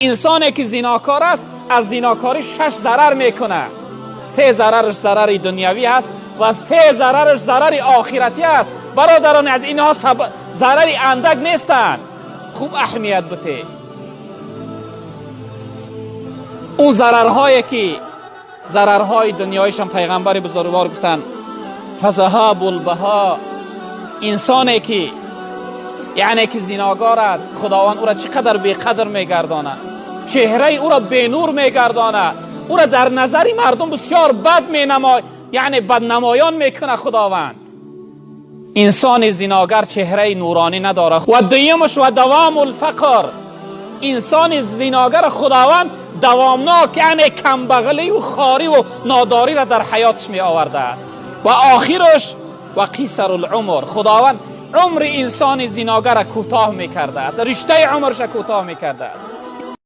انسانی که زیناکار است از زیناکاری 6 ضرر میکنه. 3 ضررش ضرر دنیوی است و 3 ضررش ضرر آخرتی است. برادران، از اینها ضرر اندک نیستند. خوب اهمیت بده. اون ضررهایی که ضررهای دنیایش هم پیغمبر بزرگوار گفتن فذهاب البها. انسانی که یعنی که زیناگار است، خداوند او را چقدر بیقدر میگردانه، چهره او را بینور میگردانه، او را در نظر مردم بسیار بد مینماید، یعنی بدنمایان میکنه خداوند. انسان زیناگر چهره نورانی نداره. و دویمش و دوام الفقر. انسان زیناگر خداوند دوامناک، یعنی کمبغلی و خاری و ناداری را در حیاتش می آورده است. و آخرش و قیصر العمر. خداوند عمر انسان زیناگر را کوتاه می کرده است، رشته عمرش کوتاه می کرده است.